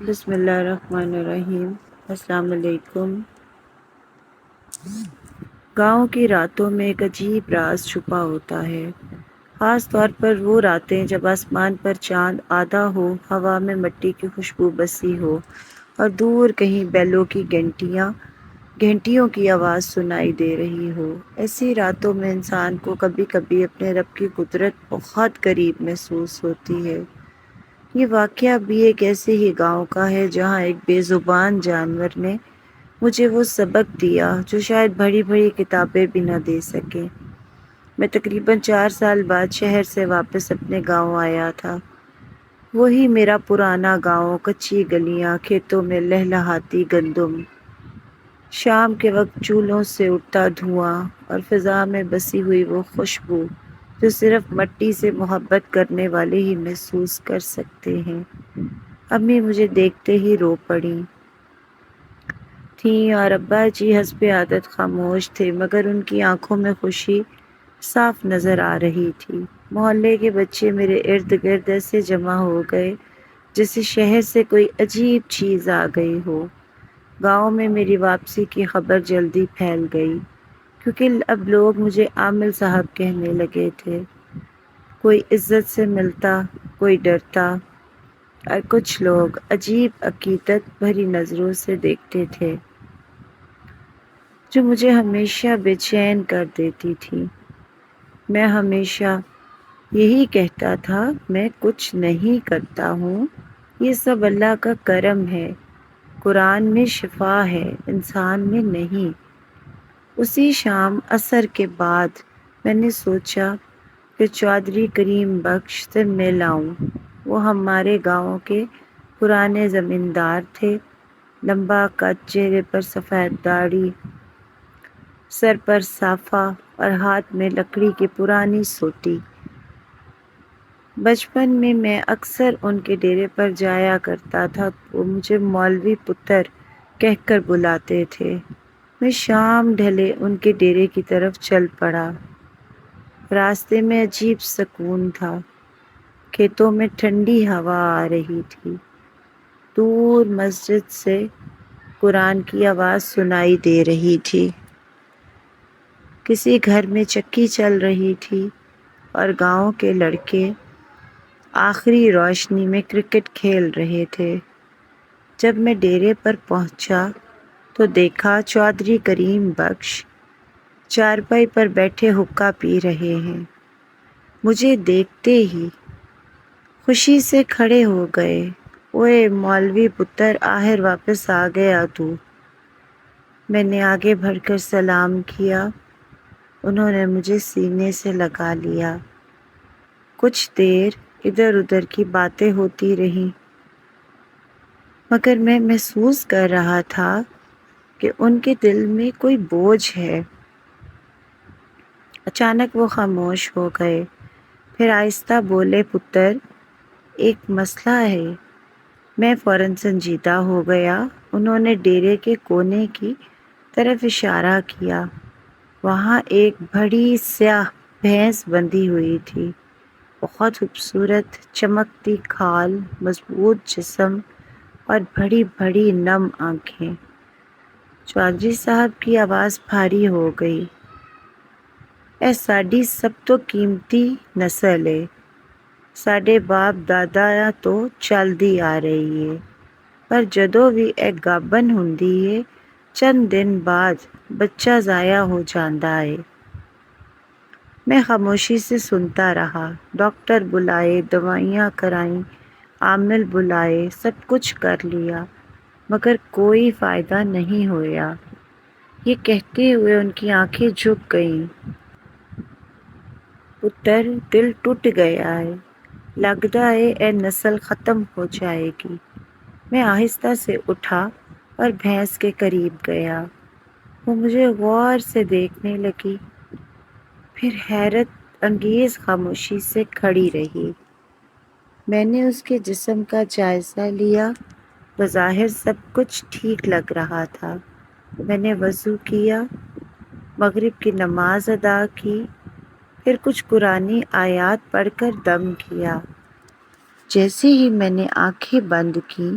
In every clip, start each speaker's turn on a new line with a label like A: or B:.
A: بسم اللہ الرحمن الرحیم۔ السلام علیکم۔ گاؤں کی راتوں میں ایک عجیب راز چھپا ہوتا ہے، خاص طور پر وہ راتیں جب آسمان پر چاند آدھا ہو، ہوا میں مٹی کی خوشبو بسی ہو اور دور کہیں بیلوں کی گھنٹیوں کی آواز سنائی دے رہی ہو۔ ایسی راتوں میں انسان کو کبھی کبھی اپنے رب کی قدرت بہت قریب محسوس ہوتی ہے۔ یہ واقعہ بھی ایک ایسے ہی گاؤں کا ہے جہاں ایک بے زبان جانور نے مجھے وہ سبق دیا جو شاید بڑی بڑی کتابیں بھی نہ دے سکیں۔ میں تقریباً 4 سال بعد شہر سے واپس اپنے گاؤں آیا تھا۔ وہی میرا پرانا گاؤں، کچی گلیاں، کھیتوں میں لہلہاتی گندم، شام کے وقت چولہوں سے اٹھتا دھواں اور فضا میں بسی ہوئی وہ خوشبو جو صرف مٹی سے محبت کرنے والے ہی محسوس کر سکتے ہیں۔ امی مجھے دیکھتے ہی رو پڑیں تھیں اور ابا جی حسب عادت خاموش تھے، مگر ان کی آنکھوں میں خوشی صاف نظر آ رہی تھی۔ محلے کے بچے میرے ارد گرد ایسے جمع ہو گئے جیسے شہر سے کوئی عجیب چیز آ گئی ہو۔ گاؤں میں میری واپسی کی خبر جلدی پھیل گئی، کیونکہ اب لوگ مجھے عامل صاحب کہنے لگے تھے۔ کوئی عزت سے ملتا، کوئی ڈرتا، اور کچھ لوگ عجیب عقیدت بھری نظروں سے دیکھتے تھے جو مجھے ہمیشہ بے چین کر دیتی تھی۔ میں ہمیشہ یہی کہتا تھا، میں کچھ نہیں کرتا ہوں، یہ سب اللہ کا کرم ہے، قرآن میں شفا ہے، انسان میں نہیں۔ اسی شام عصر کے بعد میں نے سوچا کہ چودھری کریم بخش سے مل آؤں۔ وہ ہمارے گاؤں کے پرانے زمیندار تھے، لمبا قد، چہرے پر سفید داڑھی، سر پر صافہ اور ہاتھ میں لکڑی کی پرانی سوٹی۔ بچپن میں اکثر ان کے ڈیرے پر جایا کرتا تھا۔ وہ مجھے مولوی پتر کہہ کر بلاتے تھے۔ میں شام ڈھلے ان کے ڈیرے کی طرف چل پڑا۔ راستے میں عجیب سکون تھا، کھیتوں میں ٹھنڈی ہوا آ رہی تھی، دور مسجد سے قرآن کی آواز سنائی دے رہی تھی، کسی گھر میں چکی چل رہی تھی اور گاؤں کے لڑکے آخری روشنی میں کرکٹ کھیل رہے تھے۔ جب میں ڈیرے پر پہنچا تو دیکھا چودھری کریم بخش چارپائی پر بیٹھے حقہ پی رہے ہیں۔ مجھے دیکھتے ہی خوشی سے کھڑے ہو گئے۔ اوئے مولوی پتر، آخر واپس آ گیا تو؟ میں نے آگے بڑھ کر سلام کیا۔ انہوں نے مجھے سینے سے لگا لیا۔ کچھ دیر ادھر ادھر کی باتیں ہوتی رہیں، مگر میں محسوس کر رہا تھا کہ ان کے دل میں کوئی بوجھ ہے۔ اچانک وہ خاموش ہو گئے، پھر آہستہ بولے، پتر، ایک مسئلہ ہے۔ میں فوراً سنجیدہ ہو گیا۔ انہوں نے ڈیرے کے کونے کی طرف اشارہ کیا۔ وہاں ایک بڑی سیاہ بھینس بندھی ہوئی تھی، بہت خوبصورت، چمکتی کھال، مضبوط جسم اور بڑی بڑی نم آنکھیں۔ چودھری صاحب کی آواز بھاری ہو گئی، اے ساڈی سب تو قیمتی نسل ہے، ساڈے باپ داداں تو چلدی آ رہی ہے، پر جدوں بھی ایک گابن ہوندی ہے، چند دن بعد بچہ ضائع ہو جاندا ہے۔ میں خاموشی سے سنتا رہا۔ ڈاکٹر بلائے، دوائیاں کرائیں، عامل بلائے، سب کچھ کر لیا، مگر کوئی فائدہ نہیں ہوا۔ یہ کہتے ہوئے ان کی آنکھیں جھک گئیں۔ پتر، دل ٹوٹ گیا ہے، لگدا ہے اے نسل ختم ہو جائے گی۔ میں آہستہ سے اٹھا اور بھینس کے قریب گیا۔ وہ مجھے غور سے دیکھنے لگی، پھر حیرت انگیز خاموشی سے کھڑی رہی۔ میں نے اس کے جسم کا جائزہ لیا۔ بظاہر سب کچھ ٹھیک لگ رہا تھا۔ میں نے وضو کیا، مغرب کی نماز ادا کی، پھر کچھ قرآنی آیات پڑھ کر دم کیا۔ جیسے ہی میں نے آنکھیں بند کیں،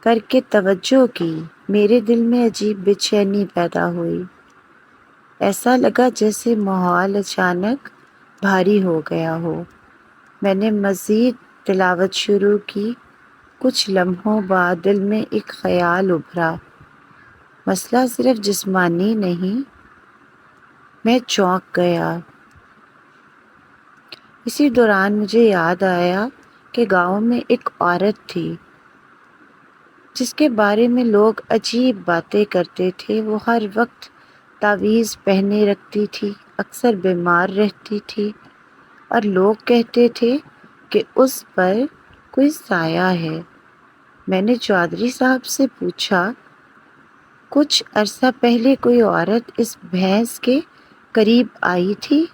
A: کر کے توجہ کی، میرے دل میں عجیب بے چینی پیدا ہوئی۔ ایسا لگا جیسے ماحول اچانک بھاری ہو گیا ہو۔ میں نے مزید تلاوت شروع کی۔ کچھ لمحوں بعد دل میں ایک خیال ابھرا، مسئلہ صرف جسمانی نہیں۔ میں چونک گیا۔ اسی دوران مجھے یاد آیا کہ گاؤں میں ایک عورت تھی جس کے بارے میں لوگ عجیب باتیں کرتے تھے۔ وہ ہر وقت تعویذ پہنے رکھتی تھی، اکثر بیمار رہتی تھی اور لوگ کہتے تھے کہ اس پر کوئی سایہ ہے۔ میں نے چودھری صاحب سے پوچھا، کچھ عرصہ پہلے کوئی عورت اس بھینس کے قریب آئی تھی؟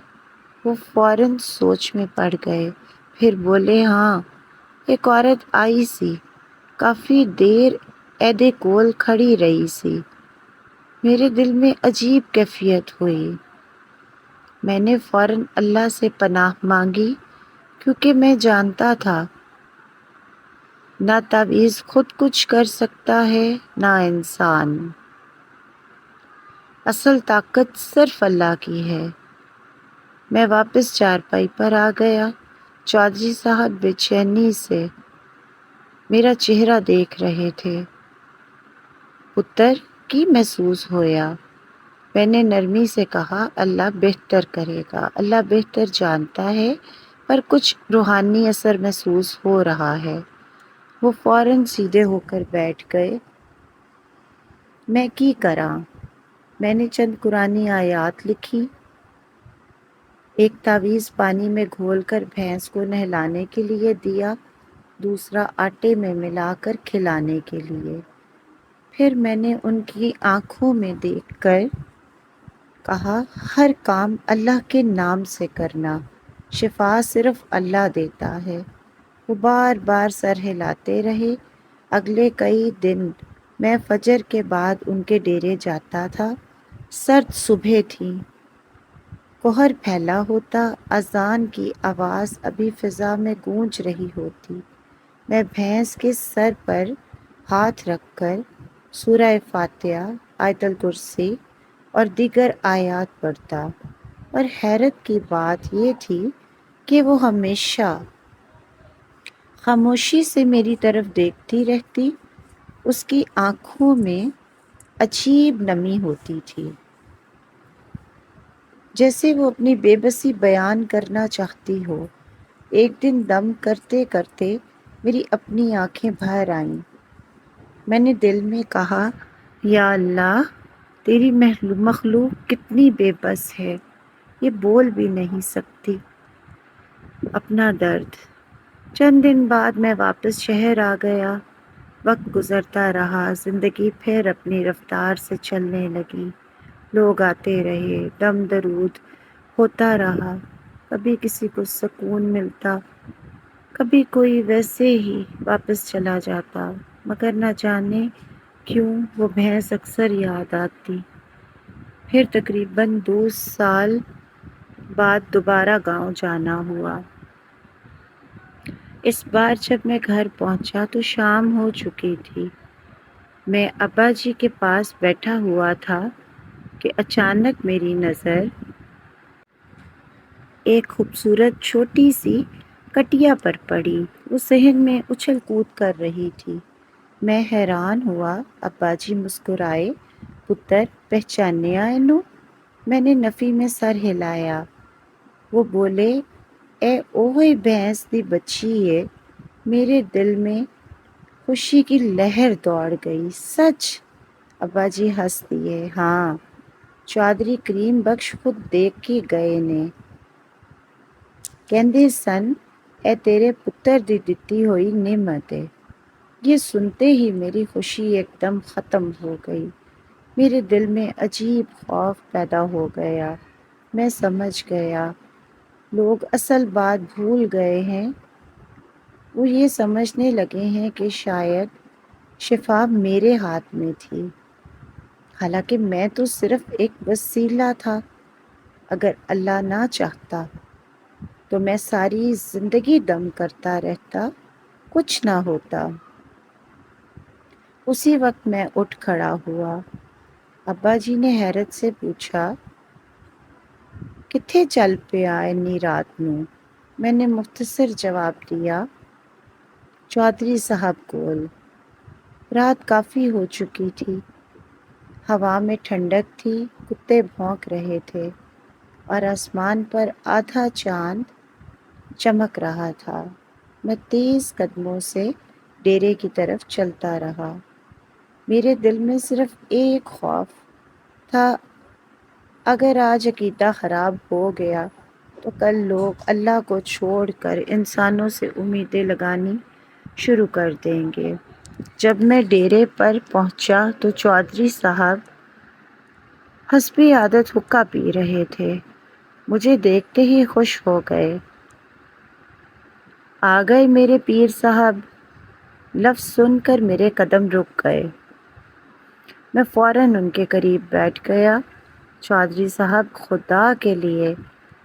A: وہ فوراً سوچ میں پڑ گئے، پھر بولے، ہاں، ایک عورت آئی سی، کافی دیر ایدے کول کھڑی رہی سی۔ میرے دل میں عجیب کیفیت ہوئی۔ میں نے فوراً اللہ سے پناہ مانگی، کیونکہ میں جانتا تھا نہ تعویذ خود کچھ کر سکتا ہے نہ انسان۔ اصل طاقت صرف اللہ کی ہے۔ میں واپس چارپائی پر آ گیا۔ چودھری صاحب بے چینی سے میرا چہرہ دیکھ رہے تھے۔ پتر کی محسوس ہویا؟ میں نے نرمی سے کہا، اللہ بہتر کرے گا، اللہ بہتر جانتا ہے، پر کچھ روحانی اثر محسوس ہو رہا ہے۔ وہ فوراً سیدھے ہو کر بیٹھ گئے۔ میں کی کراں؟ میں نے چند قرآنی آیات لکھی۔ ایک تعویذ پانی میں گھول کر بھینس کو نہلانے کے لیے دیا، دوسرا آٹے میں ملا کر کھلانے کے لیے۔ پھر میں نے ان کی آنکھوں میں دیکھ کر کہا، ہر کام اللہ کے نام سے کرنا، شفا صرف اللہ دیتا ہے۔ وہ بار بار سر ہلاتے رہے۔ اگلے کئی دن میں فجر کے بعد ان کے ڈیرے جاتا تھا۔ سرد صبح تھی، کوہر پھیلا ہوتا، اذان کی آواز ابھی فضا میں گونج رہی ہوتی۔ میں بھینس کے سر پر ہاتھ رکھ کر سورہ فاتحہ، آیت الکرسی اور دیگر آیات پڑھتا، اور حیرت کی بات یہ تھی کہ وہ ہمیشہ خاموشی سے میری طرف دیکھتی رہتی۔ اس کی آنکھوں میں عجیب نمی ہوتی تھی، جیسے وہ اپنی بے بسی بیان کرنا چاہتی ہو۔ ایک دن دم کرتے کرتے میری اپنی آنکھیں بھر آئیں۔ میں نے دل میں کہا، یا اللہ، تیری مخلوق کتنی بے بس ہے، یہ بول بھی نہیں سکتی اپنا درد۔ چند دن بعد میں واپس شہر آ گیا۔ وقت گزرتا رہا، زندگی پھر اپنی رفتار سے چلنے لگی۔ لوگ آتے رہے، دم درود ہوتا رہا، کبھی کسی کو سکون ملتا، کبھی کوئی ویسے ہی واپس چلا جاتا، مگر نہ جانے کیوں وہ بھینس اکثر یاد آتی۔ پھر تقریباً 2 سال بعد دوبارہ گاؤں جانا ہوا۔ اس بار جب میں گھر پہنچا تو شام ہو چکی تھی۔ میں ابا جی کے پاس بیٹھا ہوا تھا کہ اچانک میری نظر ایک خوبصورت چھوٹی سی کٹیا پر پڑی۔ وہ صحن میں اچھل کود کر رہی تھی۔ میں حیران ہوا۔ ابا جی مسکرائے، پتر پہچانیا اینو؟ میں نے نفی میں سر ہلایا۔ وہ بولے، اے اوہی بھینس دی بچی ہے۔ میرے دل میں خوشی کی لہر دوڑ گئی۔ سچ؟ ابا جی ہنس دیے، ہاں، چودھری کریم بخش خود دیکھ کے گئے نے۔ کہندے سن، اے تیرے پتر دی دتی ہوئی نعمت ہے۔ یہ سنتے ہی میری خوشی ایک دم ختم ہو گئی۔ میرے دل میں عجیب خوف پیدا ہو گیا۔ میں سمجھ گیا، لوگ اصل بات بھول گئے ہیں۔ وہ یہ سمجھنے لگے ہیں کہ شاید شفا میرے ہاتھ میں تھی، حالانکہ میں تو صرف ایک وسیلہ تھا۔ اگر اللہ نہ چاہتا تو میں ساری زندگی دم کرتا رہتا، کچھ نہ ہوتا۔ اسی وقت میں اٹھ کھڑا ہوا۔ ابا جی نے حیرت سے پوچھا، کتھے چل پیا انی رات نوں؟ میں نے مختصر جواب دیا، چودھری صاحب کول۔ رات کافی ہو چکی تھی، ہوا میں ٹھنڈک تھی، کتے بھونک رہے تھے اور آسمان پر آدھا چاند چمک رہا تھا۔ میں تیز قدموں سے ڈیرے کی طرف چلتا رہا۔ میرے دل میں صرف ایک خوف تھا، اگر آج عقیدہ خراب ہو گیا تو کل لوگ اللہ کو چھوڑ کر انسانوں سے امیدیں لگانی شروع کر دیں گے۔ جب میں ڈیرے پر پہنچا تو چودھری صاحب حسب عادت حقہ پی رہے تھے۔ مجھے دیکھتے ہی خوش ہو گئے۔ آ گئے میرے پیر صاحب، لفظ سن کر میرے قدم رک گئے۔ میں فوراً ان کے قریب بیٹھ گیا۔ چودھری صاحب خدا کے لیے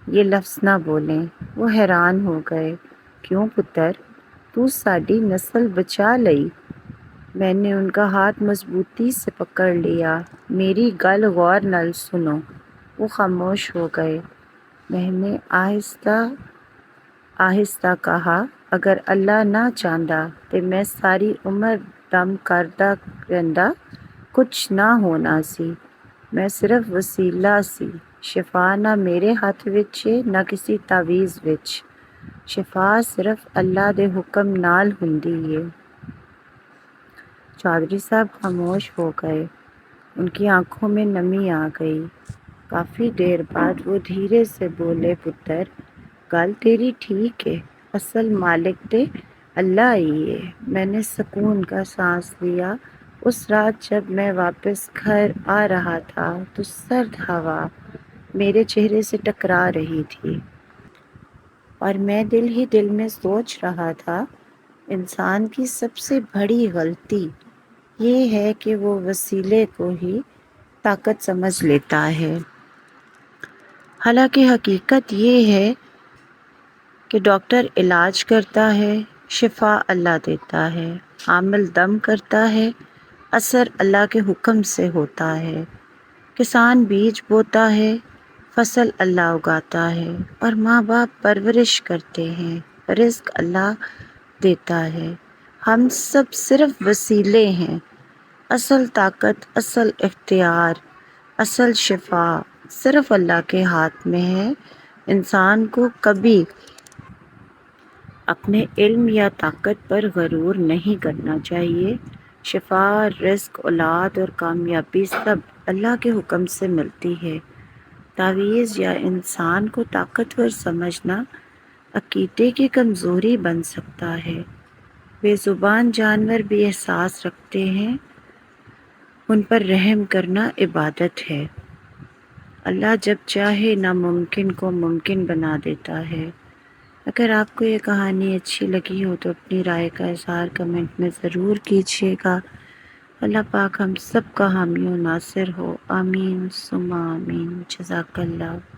A: یہ لفظ نہ بولیں۔ وہ حیران ہو گئے۔ کیوں پتر، تو ساڈی نسل بچا لئی؟ میں نے ان کا ہاتھ مضبوطی سے پکڑ لیا۔ میری گل غور نال سنو۔ وہ خاموش ہو گئے۔ میں نے آہستہ آہستہ کہا، اگر اللہ نہ چاہندا تے میں ساری عمر دم کردا رہندا، کچھ نہ ہونا سی۔ میں صرف وسیلہ سی۔ شفا نہ میرے ہاتھ وچ ہے نہ کسی تعویذ وچ۔ شفا صرف اللہ دے حکم نال ہوندی ہے۔ چودھری صاحب خاموش ہو گئے۔ ان کی آنکھوں میں نمی آ گئی۔ کافی دیر بعد وہ دھیرے سے بولے، پتر، گل تیری ٹھیک ہے، اصل مالک تے اللہ ہی ہے۔ میں نے سکون کا سانس لیا۔ اس رات جب میں واپس گھر آ رہا تھا تو سرد ہوا میرے چہرے سے ٹکرا رہی تھی اور میں دل ہی دل میں سوچ رہا تھا، انسان کی سب سے بڑی غلطی یہ ہے کہ وہ وسیلے کو ہی طاقت سمجھ لیتا ہے۔ حالانکہ حقیقت یہ ہے کہ ڈاکٹر علاج کرتا ہے، شفا اللہ دیتا ہے، عامل دم کرتا ہے، اثر اللہ کے حکم سے ہوتا ہے، کسان بیج بوتا ہے، فصل اللہ اگاتا ہے، اور ماں باپ پرورش کرتے ہیں، رزق اللہ دیتا ہے۔ ہم سب صرف وسیلے ہیں۔ اصل طاقت، اصل اختیار، اصل شفا صرف اللہ کے ہاتھ میں ہے۔ انسان کو کبھی اپنے علم یا طاقت پر غرور نہیں کرنا چاہیے۔ شفا، رزق، اولاد اور کامیابی سب اللہ کے حکم سے ملتی ہے۔ تعویذ یا انسان کو طاقتور سمجھنا عقیدے کی کمزوری بن سکتا ہے۔ بے زبان جانور بھی احساس رکھتے ہیں، ان پر رحم کرنا عبادت ہے۔ اللہ جب چاہے ناممکن کو ممکن بنا دیتا ہے۔ اگر آپ کو یہ کہانی اچھی لگی ہو تو اپنی رائے کا اظہار کمنٹ میں ضرور کیجیے گا۔ اللہ پاک ہم سب کا حامی و ناصر ہو۔ آمین ثم آمین۔ جزاک اللہ۔